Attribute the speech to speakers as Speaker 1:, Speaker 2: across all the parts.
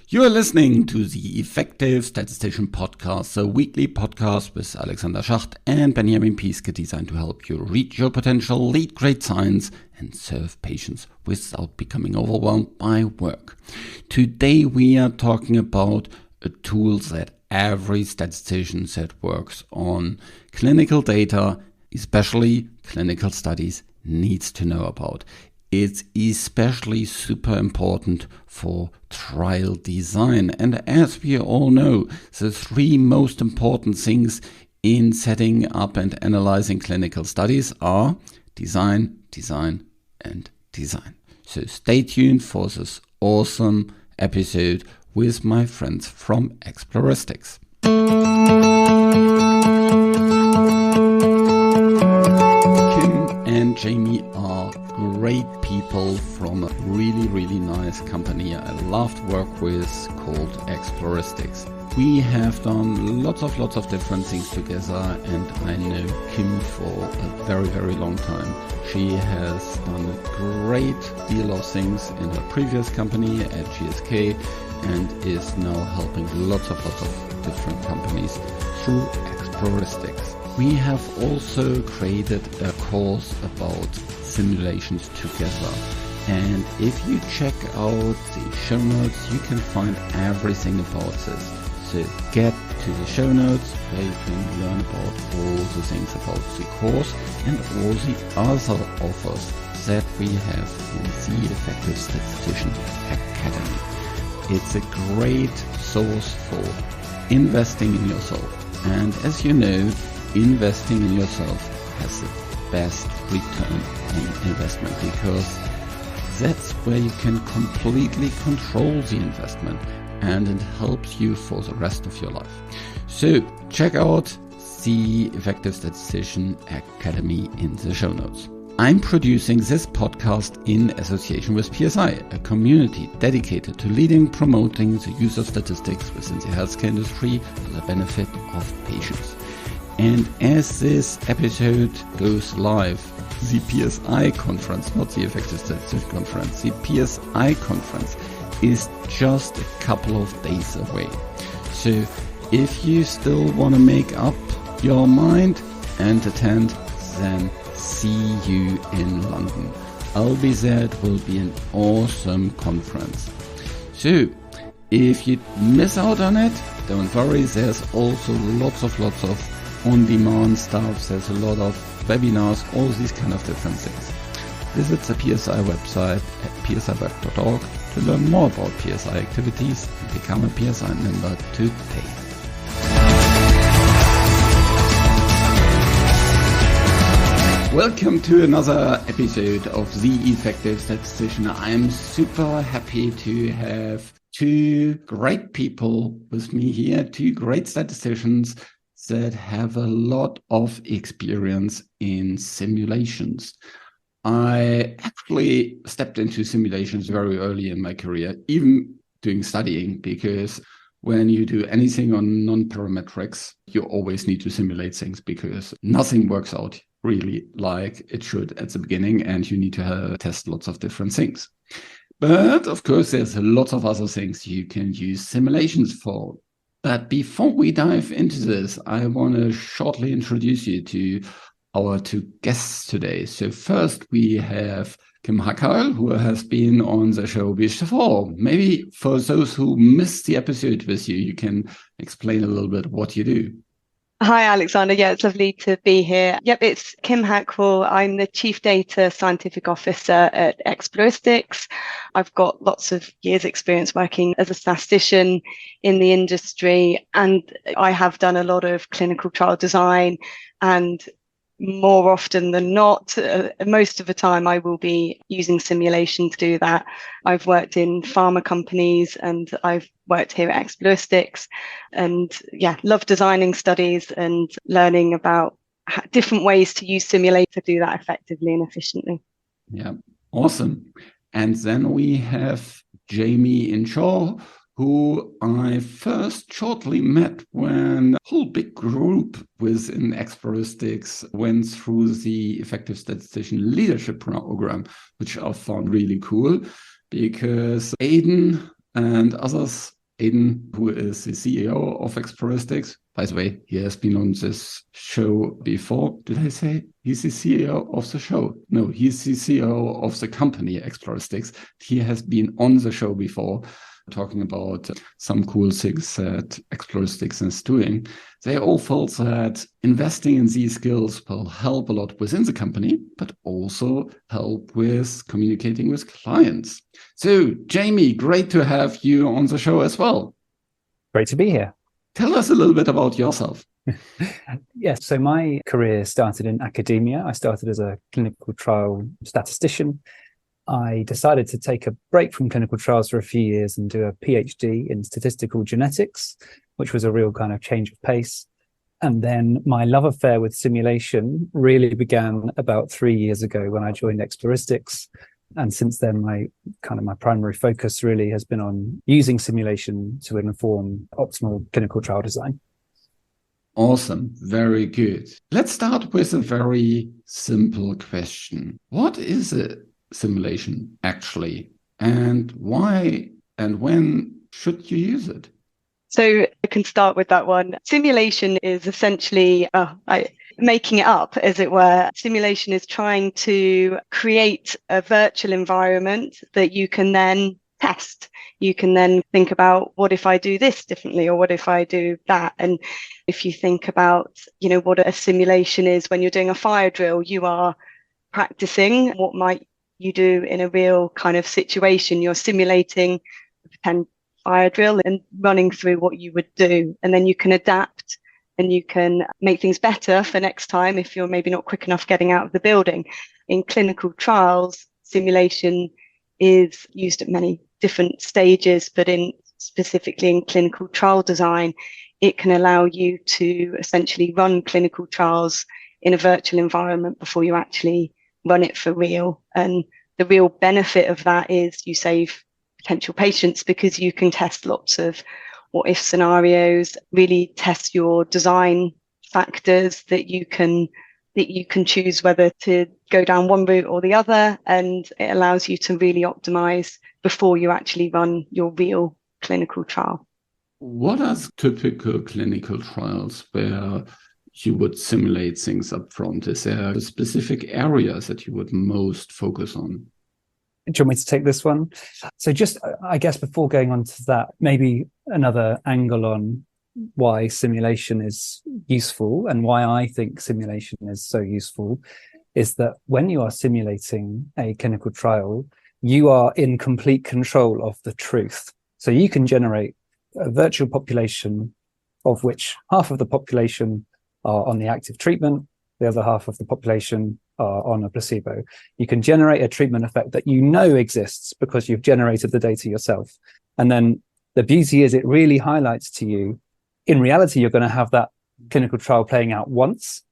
Speaker 1: You are listening to the Effective Statistician Podcast, a weekly podcast with Alexander Schacht and Benjamin Pieske, designed to help you reach your potential, lead great science, and serve patients without becoming overwhelmed by work. Today we are talking about a tool that every statistician that works on clinical data, especially clinical studies, needs to know about. It's especially super important for trial design. And as we all know, the three most important things in setting up and analyzing clinical studies are design, design, and design. So stay tuned for this awesome episode with my friends from Exploristics. And Jamie are great people from a really nice company I love to work with called Exploristics. We have done lots of different things together, and I know Kim for a very long time. She has done a great deal of things in her previous company at GSK and is now helping lots of different companies through Exploristics. We have also created a course about simulations together. And if you check out the show notes, you can find everything about this. So get to the show notes where you can learn about all the things about the course and all the other offers that we have in the Effective Statistician Academy. It's a great source for investing in yourself. And as you know, investing in yourself has the best return on investment, because that's where you can completely control the investment and it helps you for the rest of your life. So check out the Effective Statistician Academy in the show notes. I'm producing this podcast in association with PSI, a community dedicated to leading, promoting the use of statistics within the healthcare industry for the benefit of patients. And as this episode goes live, the PSI conference, not the Effective Statistician Conference, the PSI conference is just a couple of days away. So if you still want to make up your mind and attend, then see you in London. I'll be there. It will be an awesome conference. So if you miss out on it, don't worry. There's also lots of on-demand stuff. There's a lot of webinars, all these kind of different things. Visit the PSI website at psiweb.org to learn more about PSI activities and become a PSI member today. Welcome to another episode of The Effective Statistician. I'm super happy to have two great people with me here, two great statisticians that have a lot of experience in simulations. I actually stepped into simulations very early in my career, even doing studying, because when you do anything on non-parametrics, you always need to simulate things because nothing works out really like it should at the beginning, and you need to test lots of different things. But of course, there's lots of other things you can use simulations for. But before we dive into this, I want to shortly introduce you to our two guests today. So first we have Kim Hacquoil, who has been on the show before. Maybe for those who missed the episode with you, you can explain a little bit what you do.
Speaker 2: Hi, Alexander. Yeah, it's lovely to be here. Yep, it's Kim Hacquoil. I'm the Chief Data Scientific Officer at Exploristics. I've got lots of years experience working as a statistician in the industry, and I have done a lot of clinical trial design, and more often than not, most of the time I will be using simulation to do that. I've worked in pharma companies and I've worked here at Exploristics, and love designing studies and learning about different ways to use simulation to do that effectively and efficiently.
Speaker 1: Yeah, awesome. And then we have Jamie Inshaw, who I first shortly met when a whole big group within Exploristics went through the Effective Statistician Leadership Program, which I found really cool because Aidan and others Aidan, who is the CEO of Exploristics. By the way, he has been on this show before. Did I say he's the CEO of the show? No, he's the CEO of the company Exploristics. He has been on the show before, talking about some cool things that Exploristics is doing. They all felt that investing in these skills will help a lot within the company, but also help with communicating with clients. So, Jamie, great to have you on the show as well.
Speaker 3: Great to be here.
Speaker 1: Tell us a little bit about yourself.
Speaker 3: Yes, so my career started in academia. I started as a clinical trial statistician. I decided to take a break from clinical trials for a few years and do a PhD in statistical genetics, which was a real kind of change of pace. And then my love affair with simulation really began about 3 years ago when I joined Exploristics. And since then, my primary focus really has been on using simulation to inform optimal clinical trial design.
Speaker 1: Awesome. Very good. Let's start with a very simple question. What is a simulation actually, and why and when should you use it?
Speaker 2: So I can start with that one. Simulation is essentially making it up, as it were. Simulation is trying to create a virtual environment that you can then test. You can then think about, what if I do this differently, or what if I do that? And if you think about, what a simulation is, when you're doing a fire drill, you are practicing what might you do in a real kind of situation. You're simulating a pretend fire drill and running through what you would do. And then you can adapt and you can make things better for next time if you're maybe not quick enough getting out of the building. In clinical trials, simulation is used at many different stages, but specifically in clinical trial design, it can allow you to essentially run clinical trials in a virtual environment before you actually run it for real. And the real benefit of that is you save potential patients, because you can test lots of what if scenarios, really test your design factors that you can choose whether to go down one route or the other, and it allows you to really optimize before you actually run your real clinical trial.
Speaker 1: What are typical clinical trials where you would simulate things up front? Is there specific areas that you would most focus on?
Speaker 3: Do you want me to take this one? So just, I guess, before going on to that, maybe another angle on why simulation is useful and why I think simulation is so useful is that when you are simulating a clinical trial, you are in complete control of the truth. So you can generate a virtual population of which half of the population are on the active treatment, the other half of the population are on a placebo. You can generate a treatment effect that you know exists because you've generated the data yourself. And then the beauty is it really highlights to you, in reality, you're going to have that clinical trial playing out once.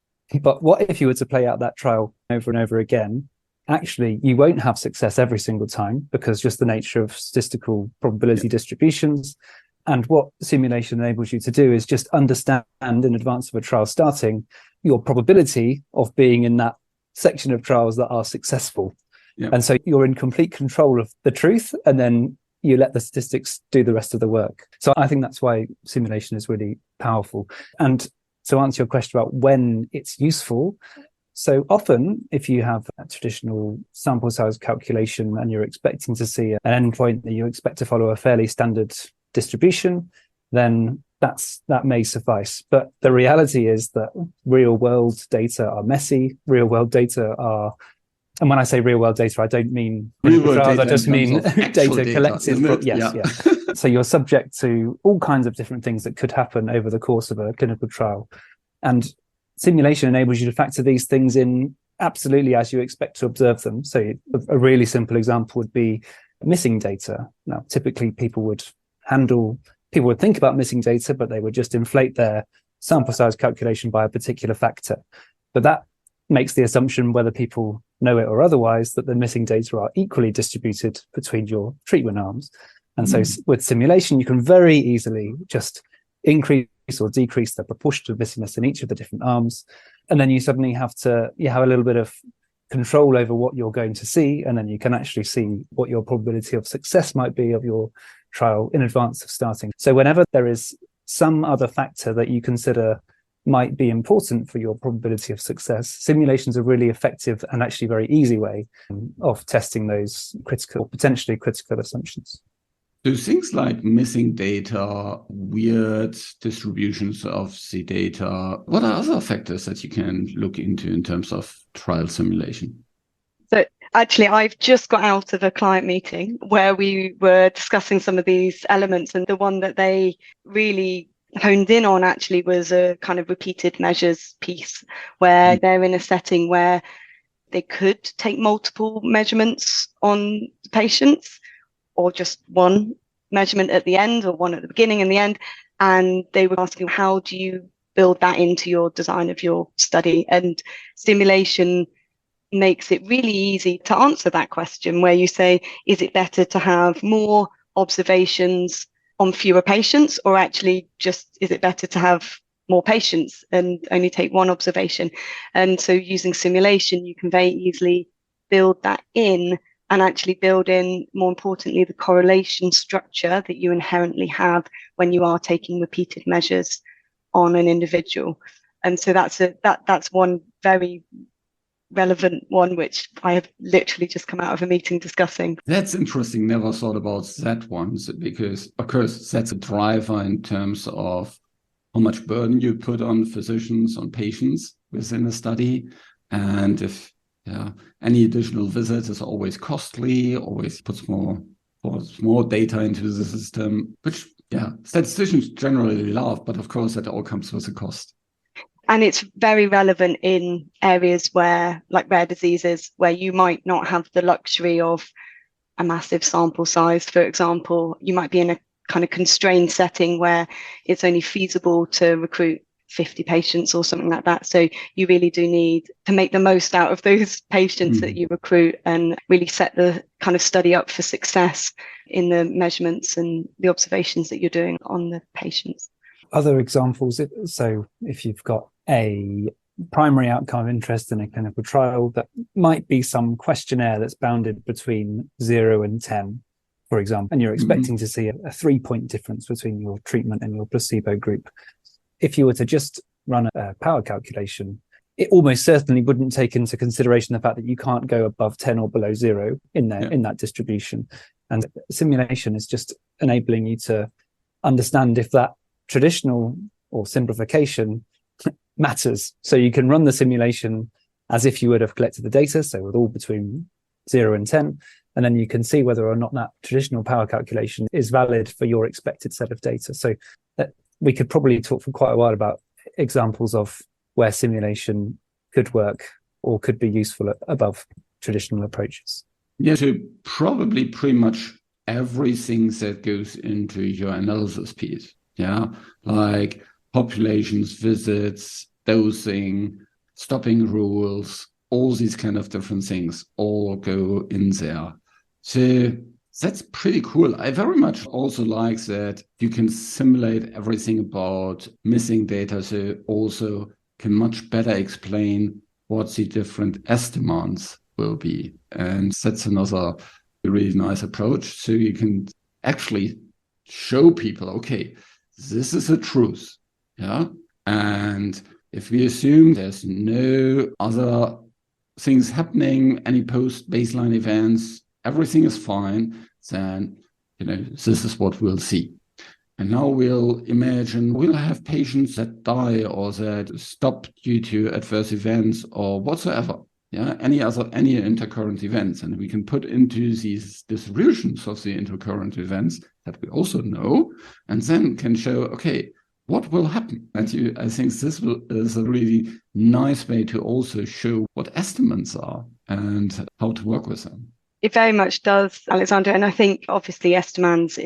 Speaker 3: But what if you were to play out that trial over and over again? Actually, you won't have success every single time, because just the nature of statistical probability distributions. And what simulation enables you to do is just understand in advance of a trial starting your probability of being in that section of trials that are successful. Yeah. And so you're in complete control of the truth, and then you let the statistics do the rest of the work. So I think that's why simulation is really powerful. And to answer your question about when it's useful, so often if you have a traditional sample size calculation and you're expecting to see an endpoint that you expect to follow a fairly standard distribution, then that may suffice. But the reality is that real world data are messy. Real world data are, and when I say real world data, I don't mean clinical trials, I just mean data collected. Yes. So you're subject to all kinds of different things that could happen over the course of a clinical trial. And simulation enables you to factor these things in absolutely as you expect to observe them. So a really simple example would be missing data. Now, typically people would think about missing data, but they would just inflate their sample size calculation by a particular factor. But that makes the assumption, whether people know it or otherwise, that the missing data are equally distributed between your treatment arms. And so with simulation, you can very easily just increase or decrease the proportion of missingness in each of the different arms. And then you suddenly have a little bit of control over what you're going to see, and then you can actually see what your probability of success might be of your trial in advance of starting. So whenever there is some other factor that you consider might be important for your probability of success, simulations are a really effective and actually very easy way of testing those critical, potentially critical assumptions.
Speaker 1: So things like missing data, weird distributions of the data, what are other factors that you can look into in terms of trial simulation?
Speaker 2: So actually, I've just got out of a client meeting where we were discussing some of these elements, and the one that they really honed in on actually was a kind of repeated measures piece, where they're in a setting where they could take multiple measurements on patients, or just one measurement at the end, or one at the beginning and the end. And they were asking, how do you build that into your design of your study? And simulation makes it really easy to answer that question, where you say, is it better to have more observations on fewer patients, or actually just, is it better to have more patients and only take one observation? And so using simulation, you can very easily build that in, and actually build in, more importantly, the correlation structure that you inherently have when you are taking repeated measures on an individual. And so that's one very relevant one, which I have literally just come out of a meeting discussing.
Speaker 1: That's interesting. Never thought about that one, because of course that's a driver in terms of how much burden you put on physicians, on patients within a study. And if any additional visit is always costly, always puts more data into the system, which statisticians generally love, but of course that all comes with a cost.
Speaker 2: And it's very relevant in areas where, like rare diseases, where you might not have the luxury of a massive sample size. For example, you might be in a kind of constrained setting where it's only feasible to recruit 50 patients or something like that. So you really do need to make the most out of those patients that you recruit, and really set the kind of study up for success in the measurements and the observations that you're doing on the patients.
Speaker 3: Other examples, so if you've got a primary outcome of interest in a clinical trial, that might be some questionnaire that's bounded between 0 and 10, for example, and you're expecting to see a 3-point difference between your treatment and your placebo group. If you were to just run a power calculation, it almost certainly wouldn't take into consideration the fact that you can't go above 10 or below 0 in that distribution. And simulation is just enabling you to understand if that traditional or simplification matters. So you can run the simulation as if you would have collected the data, so with all between 0 and 10, and then you can see whether or not that traditional power calculation is valid for your expected set of data. So we could probably talk for quite a while about examples of where simulation could work or could be useful above traditional approaches.
Speaker 1: Yeah, so probably pretty much everything that goes into your analysis piece. Yeah, like populations, visits, dosing, stopping rules, all these kind of different things all go in there. So that's pretty cool. I very much also like that you can simulate everything about missing data, so also can much better explain what the different estimates will be. And that's another really nice approach. So you can actually show people, okay, this is the truth. Yeah. And if we assume there's no other things happening, any post-baseline events, everything is fine, then, this is what we'll see. And now we'll imagine we'll have patients that die or that stop due to adverse events or whatsoever. Yeah, any intercurrent events. And we can put into these distributions of the intercurrent events that we also know, and then can show, okay, what will happen? And I think this is a really nice way to also show what estimates are and how to work with them.
Speaker 2: It very much does, Alexander. And I think obviously estimates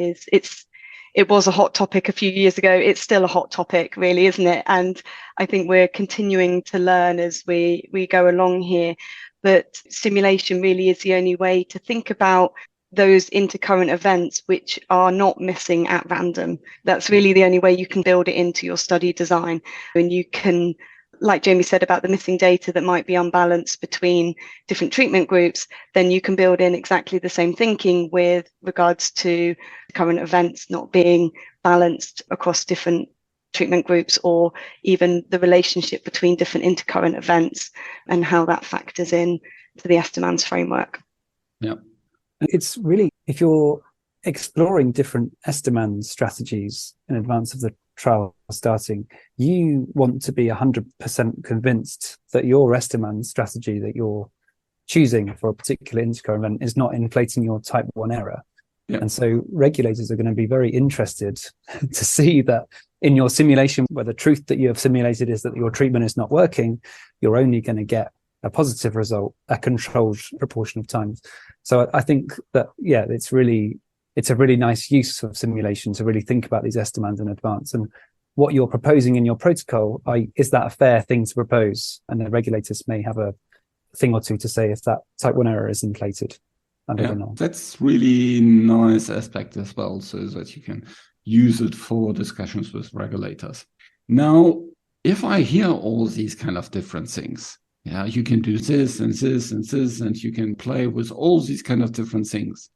Speaker 2: it was a hot topic a few years ago. It's still a hot topic, really, isn't it? And I think we're continuing to learn as we go along here. But simulation really is the only way to think about those intercurrent events which are not missing at random. That's really the only way you can build it into your study design. And you can like Jamie said about the missing data that might be unbalanced between different treatment groups, then you can build in exactly the same thinking with regards to current events not being balanced across different treatment groups, or even the relationship between different intercurrent events and how that factors in to the Estimans framework.
Speaker 1: Yeah.
Speaker 3: It's really, if you're exploring different Estimand strategies in advance of the trial starting, you want to be 100% convinced that your Estimand strategy that you're choosing for a particular intercurrent event is not inflating your type 1 error.
Speaker 1: Yeah.
Speaker 3: And so regulators are going to be very interested to see that in your simulation, where the truth that you have simulated is that your treatment is not working, you're only going to get a positive result a controlled proportion of times. So I think that, yeah, it's a really nice use of simulation to really think about these estimands in advance. And what you're proposing in your protocol, is that a fair thing to propose? And the regulators may have a thing or two to say if that type 1 error is inflated.
Speaker 1: That's really nice aspect as well, so that you can use it for discussions with regulators. Now, if I hear all these kind of different things, yeah, you can do this and this and this, and you can play with all these kind of different things.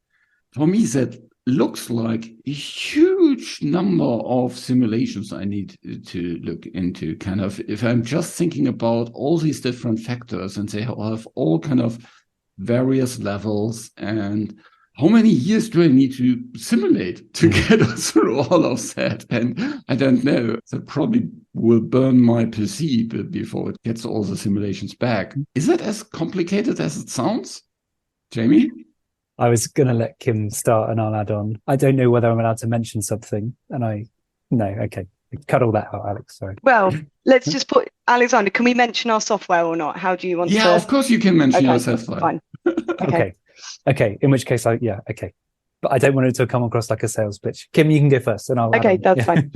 Speaker 1: For me, that looks like a huge number of simulations I need to look into. Kind of, if I'm just thinking about all these different factors and they have all kind of various levels, and how many years do I need to simulate to get through all of that? And I don't know. That probably will burn my PC before it gets all the simulations back. Is that as complicated as it sounds, Jamie?
Speaker 3: I was going to let Kim start and I'll add on. I don't know whether I'm allowed to mention something. No, okay. Cut all that out, Alex, sorry.
Speaker 2: Well, let's just put, Alexander, can we mention our software or not? How do you want to?
Speaker 1: Yeah, of course you can mention your software.
Speaker 2: Fine.
Speaker 3: Okay. In which case, okay. But I don't want it to come across like a sales pitch. Kim, you can go first and I'll
Speaker 2: Okay, that's fine.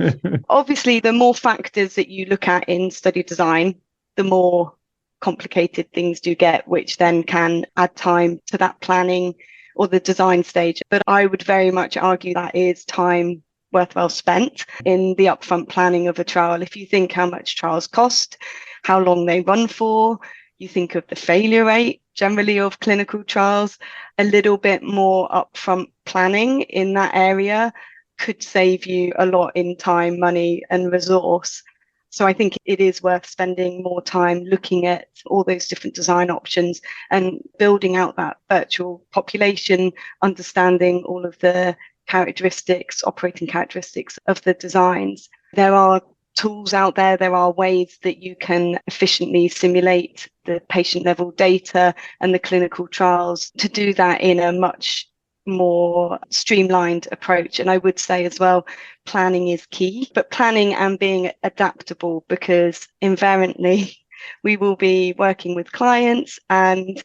Speaker 2: Obviously, the more factors that you look at in study design, the more complicated things do get, which then can add time to that planning or the design stage. But I would very much argue that is time worthwhile spent in the upfront planning of a trial. If you think how much trials cost, how long they run for, you think of the failure rate generally of clinical trials, a little bit more upfront planning in that area could save you a lot in time, money, and resource. So I think it is worth spending more time looking at all those different design options and building out that virtual population, understanding all of the characteristics, operating characteristics of the designs. There are tools out there, there are ways that you can efficiently simulate the patient level data and the clinical trials to do that in a much more streamlined approach. And I would say as well, planning is key, but planning and being adaptable, because invariantly we will be working with clients and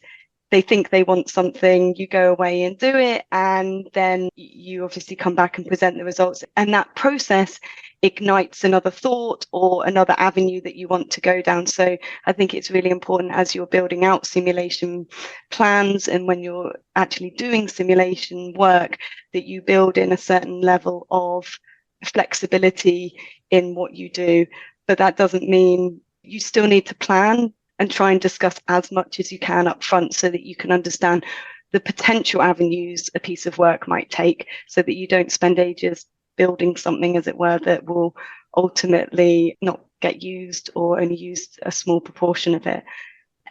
Speaker 2: they think they want something, you go away and do it, and then you obviously come back and present the results. And that process ignites another thought or another avenue that you want to go down. So I think it's really important as you're building out simulation plans and when you're actually doing simulation work that you build in a certain level of flexibility in what you do. But that doesn't mean you still need to plan and try and discuss as much as you can up front so that you can understand the potential avenues a piece of work might take, so that you don't spend ages building something, as it were, that will ultimately not get used or only used a small proportion of it.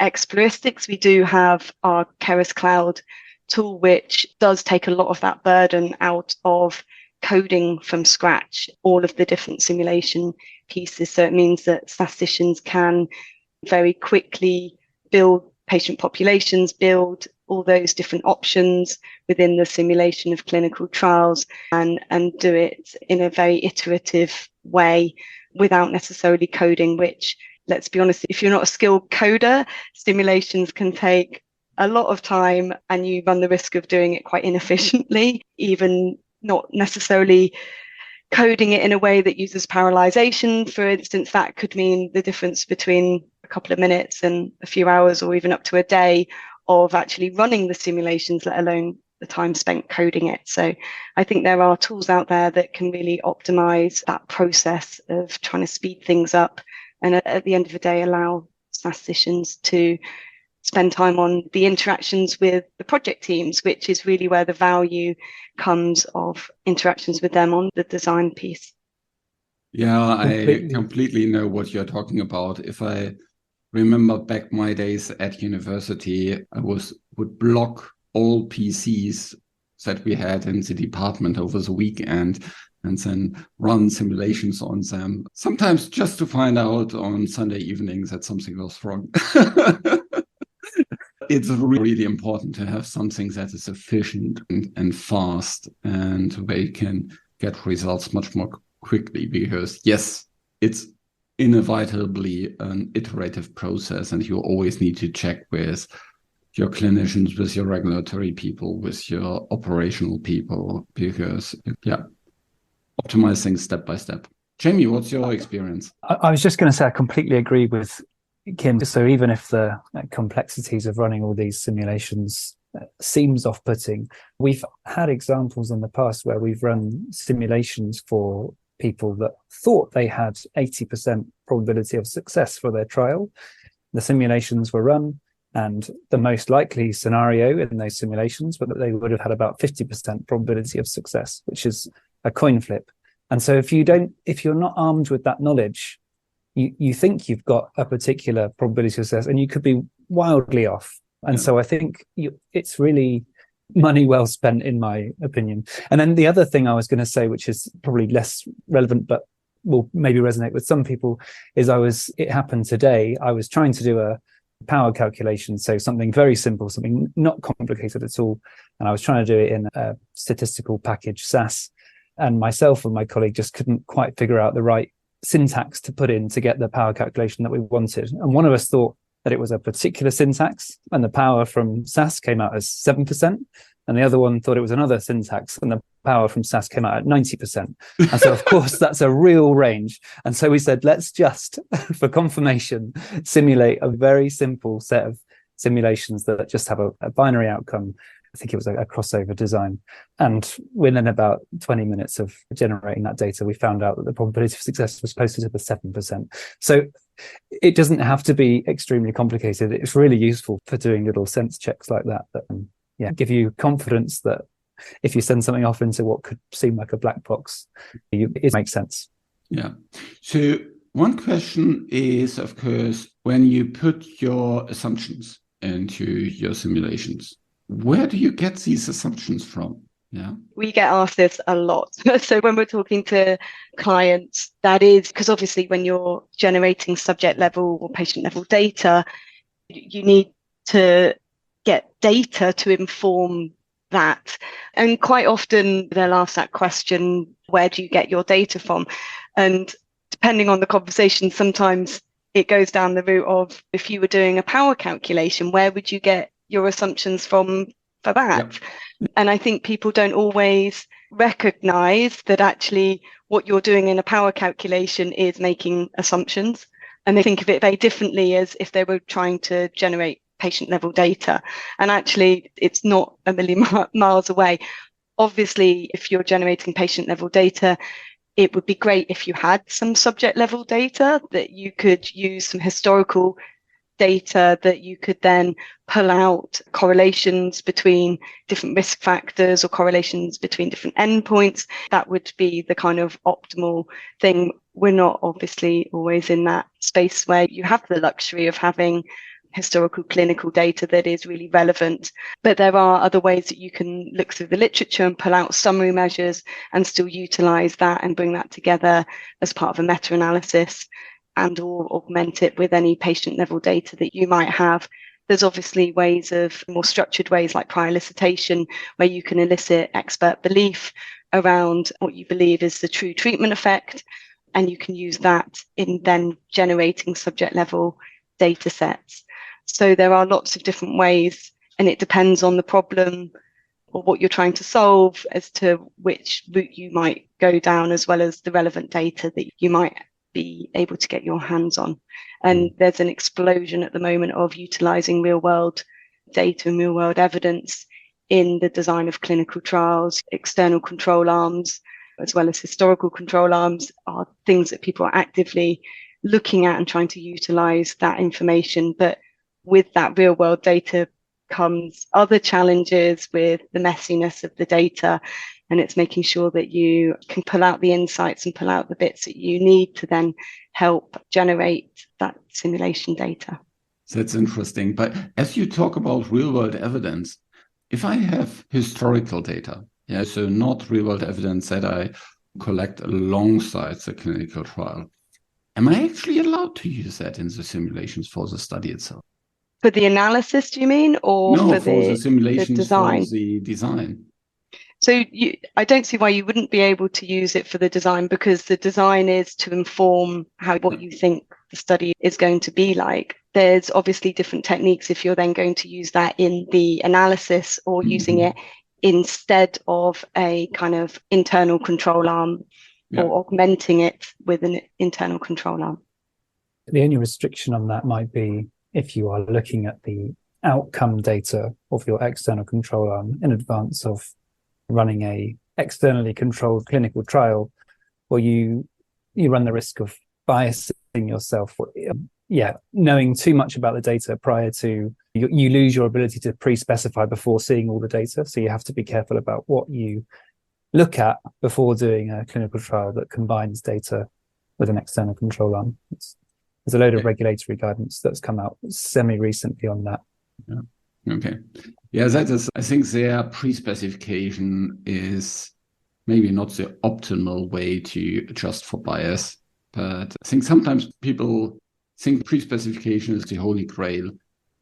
Speaker 2: Exploristics, we do have our Keras Cloud tool, which does take a lot of that burden out of coding from scratch all of the different simulation pieces. So it means that statisticians can very quickly build patient populations, build all those different options within the simulation of clinical trials and do it in a very iterative way without necessarily coding, which, let's be honest, if you're not a skilled coder, simulations can take a lot of time and you run the risk of doing it quite inefficiently, even not necessarily coding it in a way that uses parallelization. For instance, that could mean the difference between a couple of minutes and a few hours or even up to a day of actually running the simulations, let alone the time spent coding it. So I think there are tools out there that can really optimize that process of trying to speed things up and at the end of the day allow statisticians to spend time on the interactions with the project teams, which is really where the value comes of interactions with them on the design piece.
Speaker 1: Yeah, I completely know what you're talking about. If I remember back my days at university, I would block all PCs that we had in the department over the weekend and then run simulations on them, sometimes just to find out on Sunday evenings that something was wrong. It's really important to have something that is efficient and fast and where you can get results much more quickly, because yes, it's inevitably an iterative process and you always need to check with your clinicians, with your regulatory people, with your operational people, because optimize things step by step. Jamie, what's your experience?
Speaker 3: I was just going to say I completely agree with Kim. So even if the complexities of running all these simulations seems off-putting, we've had examples in the past where we've run simulations for people that thought they had 80% probability of success for their trial. The simulations were run, and the most likely scenario in those simulations was that they would have had about 50% probability of success, which is a coin flip. And so if you're not armed with that knowledge, you think you've got a particular probability of success and you could be wildly off. And so I think it's really money well spent, in my opinion. And then the other thing I was going to say, which is probably less relevant, but will maybe resonate with some people, is it happened today. I was trying to do a power calculation, so something very simple, something not complicated at all. And I was trying to do it in a statistical package, SAS. And myself and my colleague just couldn't quite figure out the right syntax to put in to get the power calculation that we wanted. And one of us thought that it was a particular syntax, and the power from SAS came out as 7%. And the other one thought it was another syntax, and the power from SAS came out at 90%. And so, of course, that's a real range. And so we said, let's just, for confirmation, simulate a very simple set of simulations that just have a binary outcome. I think it was a crossover design. And within about 20 minutes of generating that data, we found out that the probability of success was closer to the 7%. So it doesn't have to be extremely complicated. It's really useful for doing little sense checks like that give you confidence that if you send something off into what could seem like a black box, it makes sense.
Speaker 1: Yeah. So one question is, of course, when you put your assumptions into your simulations, where do you get these assumptions from? Yeah,
Speaker 2: we get asked this a lot. So when we're talking to clients, that is because obviously when you're generating subject level or patient level data, you need to get data to inform that. And quite often they'll ask that question, where do you get your data from? And depending on the conversation, sometimes it goes down the route of, if you were doing a power calculation, where would you get your assumptions from for that? Yep. And I think people don't always recognize that actually what you're doing in a power calculation is making assumptions. And they think of it very differently as if they were trying to generate patient level data. And actually, it's not a million miles away. Obviously, if you're generating patient level data, it would be great if you had some subject level data that you could use, some historical data that you could then pull out correlations between different risk factors or correlations between different endpoints. That would be the kind of optimal thing. We're not obviously always in that space where you have the luxury of having historical clinical data that is really relevant. But there are other ways that you can look through the literature and pull out summary measures and still utilize that and bring that together as part of a meta-analysis, and or augment it with any patient level data that you might have. There's obviously ways of more structured ways like prior elicitation, where you can elicit expert belief around what you believe is the true treatment effect. And you can use that in then generating subject level data sets. So there are lots of different ways, and it depends on the problem or what you're trying to solve as to which route you might go down, as well as the relevant data that you might be able to get your hands on. And there's an explosion at the moment of utilizing real world data and real world evidence in the design of clinical trials. External control arms, as well as historical control arms, are things that people are actively looking at and trying to utilize that information. But with that real world data comes other challenges with the messiness of the data. And it's making sure that you can pull out the insights and pull out the bits that you need to then help generate that simulation data.
Speaker 1: That's interesting. But as you talk about real world evidence, if I have historical data, so not real world evidence that I collect alongside the clinical trial, am I actually allowed to use that in the simulations for the study itself?
Speaker 2: For the analysis, do you mean? Or
Speaker 1: no,
Speaker 2: for
Speaker 1: the simulations,
Speaker 2: the design?
Speaker 1: for the design.
Speaker 2: So I don't see why you wouldn't be able to use it for the design, because the design is to inform what you think the study is going to be like. There's obviously different techniques if you're then going to use that in the analysis or using it instead of a kind of internal control arm or augmenting it with an internal control arm.
Speaker 3: The only restriction on that might be if you are looking at the outcome data of your external control arm in advance of running a externally controlled clinical trial, or you run the risk of biasing yourself. Knowing too much about the data prior to you lose your ability to pre-specify before seeing all the data. So you have to be careful about what you look at before doing a clinical trial that combines data with an external control arm. There's a load of regulatory guidance that's come out semi-recently on that.
Speaker 1: Yeah. Okay. Yeah, that is, I think their pre-specification is maybe not the optimal way to adjust for bias. But I think sometimes people think pre-specification is the holy grail.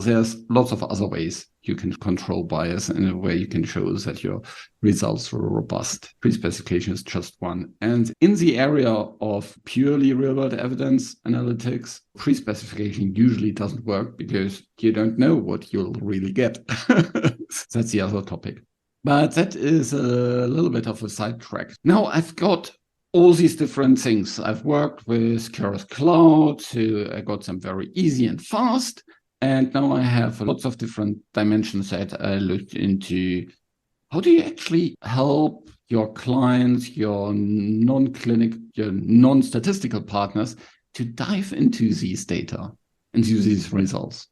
Speaker 1: There's lots of other ways you can control bias in a way you can show that your results are robust. Pre-specification is just one. And in the area of purely real-world evidence analytics, pre-specification usually doesn't work because you don't know what you'll really get. That's the other topic. But that is a little bit of a sidetrack. Now I've got all these different things. I've worked with Keras Cloud, so I got them very easy and fast. And now I have lots of different dimensions that I looked into. How do you actually help your clients, your non-statistical partners to dive into these data, into these results?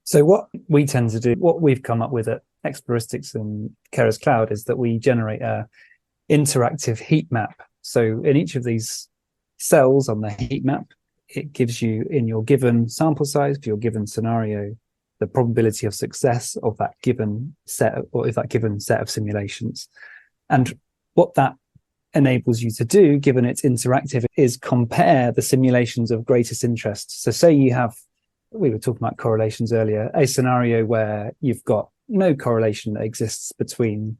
Speaker 3: So what we tend to do, what we've come up with at Exploristics and Keras Cloud, is that we generate a interactive heat map. So in each of these cells on the heat map, it gives you, in your given sample size for your given scenario, the probability of success of that given set of simulations. And what that enables you to do, given it's interactive, is compare the simulations of greatest interest. So say you have, we were talking about correlations earlier, a scenario where you've got no correlation that exists between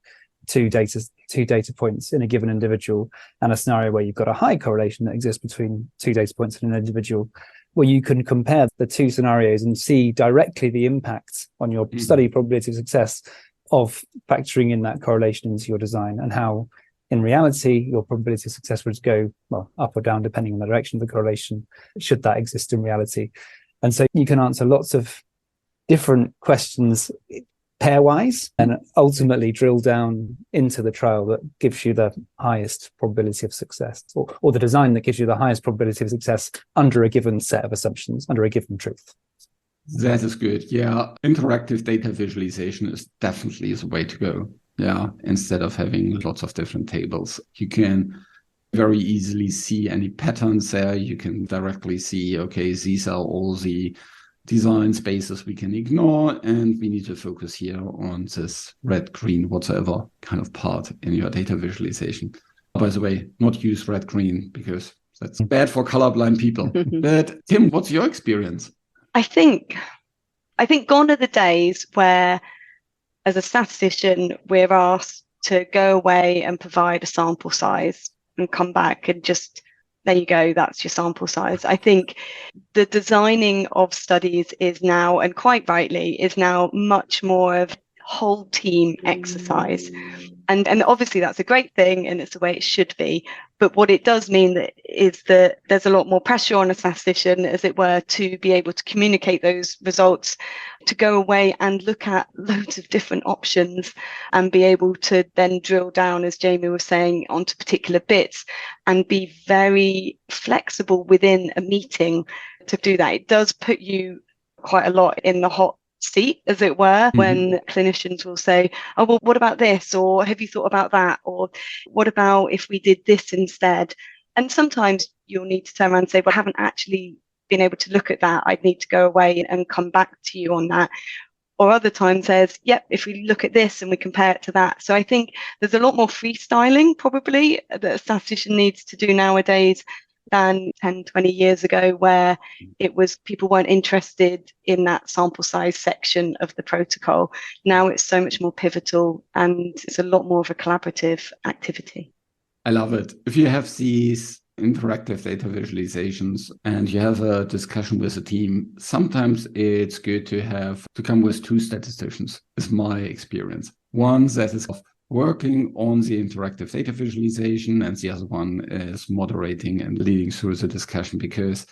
Speaker 3: two data points in a given individual, and a scenario where you've got a high correlation that exists between two data points in an individual, where you can compare the two scenarios and see directly the impact on your study probability of success of factoring in that correlation into your design, and how in reality your probability of success would go, well, up or down depending on the direction of the correlation, should that exist in reality. And so you can answer lots of different questions pairwise and ultimately drill down into the trial that gives you the highest probability of success, or the design that gives you the highest probability of success under a given set of assumptions, under a given truth.
Speaker 1: That is good. Yeah. Interactive data visualization is definitely the way to go. Yeah. Instead of having lots of different tables, you can very easily see any patterns there. You can directly see, okay, these are all the design spaces we can ignore, and we need to focus here on this red, green, whatsoever kind of part in your data visualization. By the way, not use red, green, because that's bad for colorblind people. But Tim, what's your experience?
Speaker 2: I think gone are the days where, as a statistician, we're asked to go away and provide a sample size and come back and just, there you go, that's your sample size. I think the designing of studies is now, and quite rightly, is now much more of whole team exercise. And obviously that's a great thing and it's the way it should be. But what it does mean is that there's a lot more pressure on a statistician, as it were, to be able to communicate those results, to go away and look at loads of different options and be able to then drill down, as Jamie was saying, onto particular bits and be very flexible within a meeting to do that. It does put you quite a lot in the hot seat, as it were, when clinicians will say, oh, well, what about this? Or have you thought about that? Or what about if we did this instead? And sometimes you'll need to turn around and say, well, I haven't actually been able to look at that. I'd need to go away and come back to you on that. Or other times says, yep, if we look at this and we compare it to that. So I think there's a lot more freestyling probably that a statistician needs to do nowadays than 10, 20 years ago, where it was people weren't interested in that sample size section of the protocol. Now it's so much more pivotal and it's a lot more of a collaborative activity.
Speaker 1: I love it. If you have these interactive data visualizations and you have a discussion with a team, sometimes it's good to come with two statisticians, is my experience. One that is working on the interactive data visualization, and the other one is moderating and leading through the discussion, because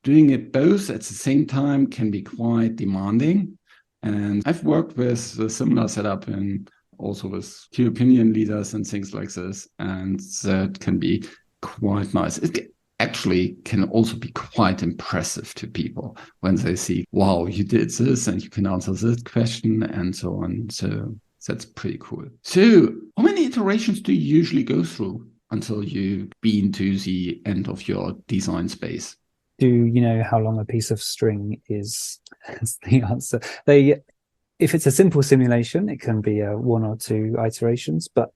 Speaker 1: doing it both at the same time can be quite demanding. And I've worked with a similar setup and also with key opinion leaders and things like this, and that can be quite nice. It actually can also be quite impressive to people when they see, wow, you did this and you can answer this question and so on. So that's pretty cool. So how many iterations do you usually go through until you've been to the end of your design space?
Speaker 3: Do you know how long a piece of string is? That's the answer. If it's a simple simulation, it can be 1 or 2 iterations. But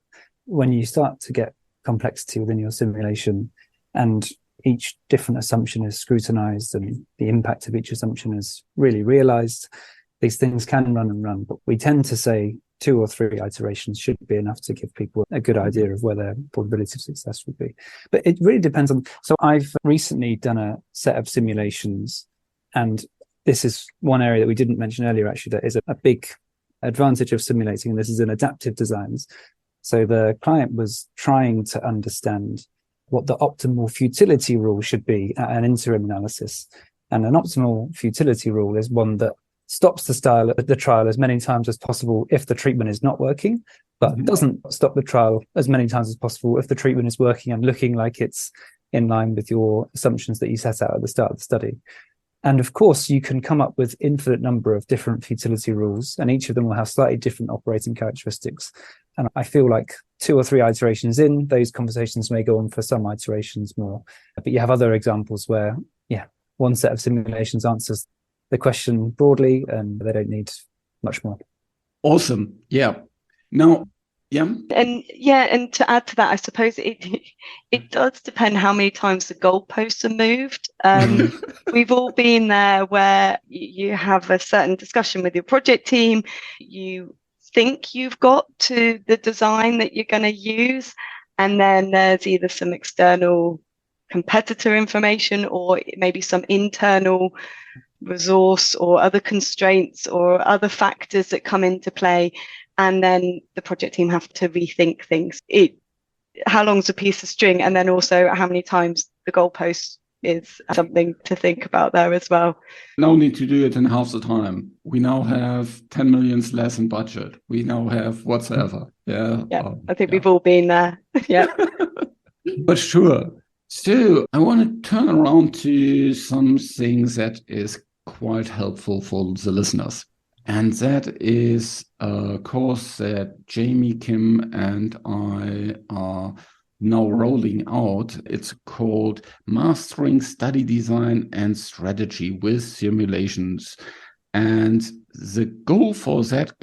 Speaker 3: when you start to get complexity within your simulation and each different assumption is scrutinized and the impact of each assumption is really realized, these things can run and run. But we tend to say 2 or 3 iterations should be enough to give people a good idea of where their probability of success would be. But it really depends on. So I've recently done a set of simulations, and this is one area that we didn't mention earlier, actually, that is a big advantage of simulating, and this is in adaptive designs. So the client was trying to understand what the optimal futility rule should be at an interim analysis. And an optimal futility rule is one that stops the trial as many times as possible if the treatment is not working, but doesn't stop the trial as many times as possible if the treatment is working and looking like it's in line with your assumptions that you set out at the start of the study. And of course, you can come up with infinite number of different futility rules, and each of them will have slightly different operating characteristics. And I feel like 2 or 3 iterations in, those conversations may go on for some iterations more. But you have other examples where, one set of simulations answers the question broadly, and they don't need much more.
Speaker 1: Awesome. Yeah. Now,
Speaker 2: and to add to that, I suppose it does depend how many times the goalposts are moved. We've all been there where you have a certain discussion with your project team. You think you've got to the design that you're going to use, and then there's either some external competitor information or maybe some internal resource or other constraints or other factors that come into play, and then the project team have to rethink things. How long's a piece of string, and then also how many times the goalpost is something to think about there as well.
Speaker 1: No need to do it in half the time. We now have 10 million less in budget. We now have whatsoever.
Speaker 2: I think we've all been there.
Speaker 1: But sure. So I want to turn around to some things that is quite helpful for the listeners. And that is a course that Jamie, Kim, and I are now rolling out. It's called Mastering Study Design and Strategy with Simulations. And the goal for that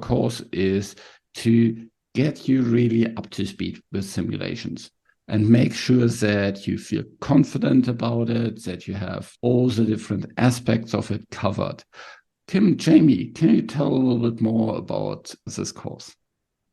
Speaker 1: course is to get you really up to speed with simulations and make sure that you feel confident about it, that you have all the different aspects of it covered. Kim, Jamie, can you tell a little bit more about this course?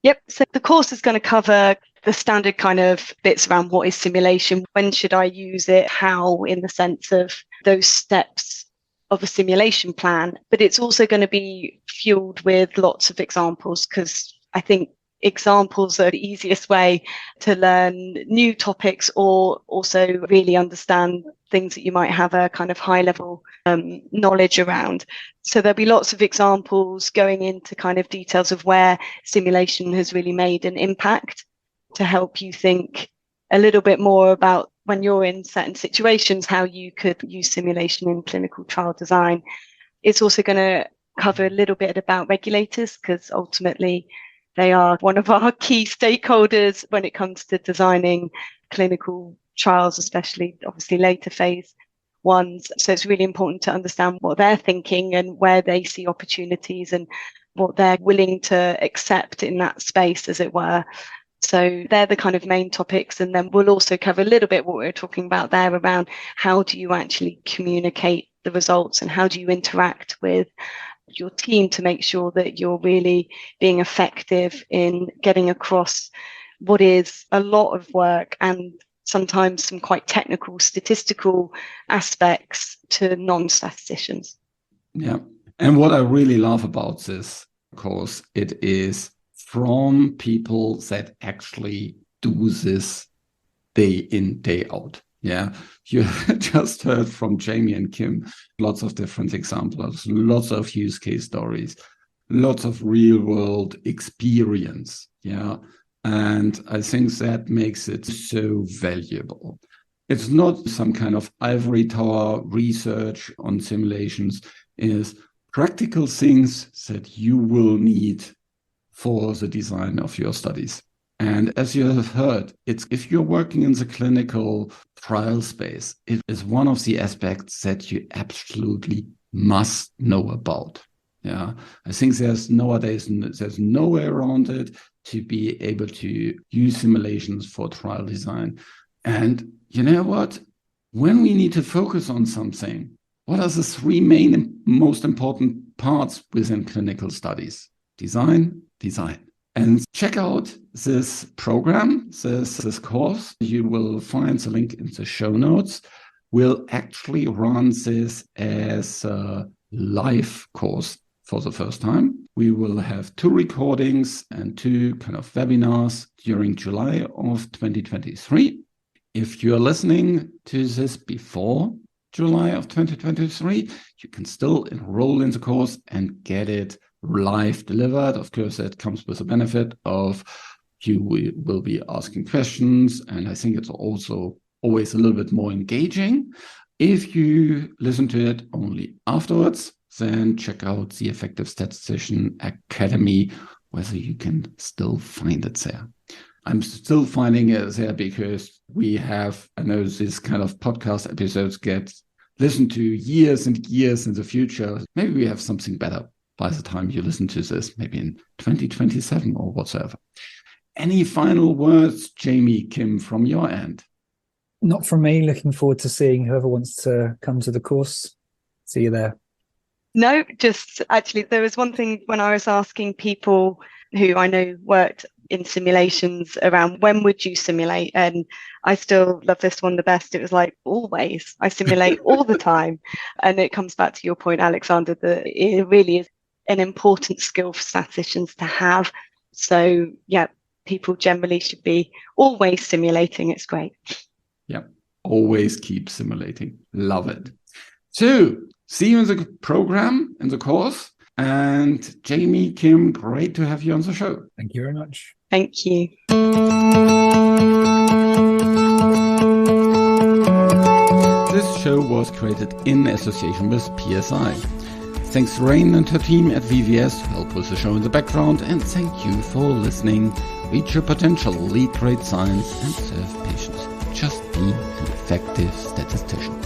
Speaker 2: Yep. So the course is going to cover the standard kind of bits around what is simulation, when should I use it, how, in the sense of those steps of a simulation plan. But it's also going to be fueled with lots of examples, because I think examples are the easiest way to learn new topics, or also really understand things that you might have a kind of high level knowledge around. So there'll be lots of examples going into kind of details of where simulation has really made an impact, to help you think a little bit more about, when you're in certain situations, how you could use simulation in clinical trial design. It's also going to cover a little bit about regulators, because ultimately they are one of our key stakeholders when it comes to designing clinical trials, especially obviously later phase ones. So it's really important to understand what they're thinking and where they see opportunities and what they're willing to accept in that space, as it were. So they're the kind of main topics. And then we'll also cover a little bit what we were talking about there around how do you actually communicate the results and how do you interact with your team to make sure that you're really being effective in getting across what is a lot of work and sometimes some quite technical statistical aspects to non-statisticians.
Speaker 1: Yeah. And what I really love about this course, it is from people that actually do this day in, day out. Yeah, you just heard from Jamie and Kim, lots of different examples, lots of use case stories, lots of real world experience. Yeah, and I think that makes it so valuable. It's not some kind of ivory tower research on simulations, it's practical things that you will need for the design of your studies. And as you have heard, it's if you're working in the clinical trial space, it is one of the aspects that you absolutely must know about. Yeah, I think there's no way around it to be able to use simulations for trial design. And you know what? When we need to focus on something, what are the three main and most important parts within clinical studies? Design, design. And check out this program, this course. You will find the link in the show notes. We'll actually run this as a live course for the first time. We will have 2 recordings and 2 kind of webinars during July of 2023. If you're listening to this before July of 2023, you can still enroll in the course and get it live delivered. Of course, that comes with the benefit of you will be asking questions, and I think it's also always a little bit more engaging. If you listen to it only afterwards, then check out the Effective Statistician Academy, whether you can still find it there. I'm still finding it there because I know this kind of podcast episodes get listened to years and years in the future. Maybe we have something better by the time you listen to this, maybe in 2027 or whatsoever. Any final words, Jamie, Kim, from your end?
Speaker 3: Not from me. Looking forward to seeing whoever wants to come to the course. See you there.
Speaker 2: No, just actually, there was one thing when I was asking people who I know worked in simulations around when would you simulate, and I still love this one the best. It was like, always. I simulate all the time. And it comes back to your point, Alexander, that it really is an important skill for statisticians to have. So yeah, people generally should be always simulating. It's great.
Speaker 1: Yeah, always keep simulating. Love it. So see you in the program, in the course. And Jamie, Kim, great to have you on the show.
Speaker 3: Thank you very much.
Speaker 2: Thank you.
Speaker 1: This show was created in association with PSI. Thanks to Rain and her team at VVS to help with the show in the background, and thank you for listening. Reach your potential, lead great science, and serve patients. Just be an effective statistician.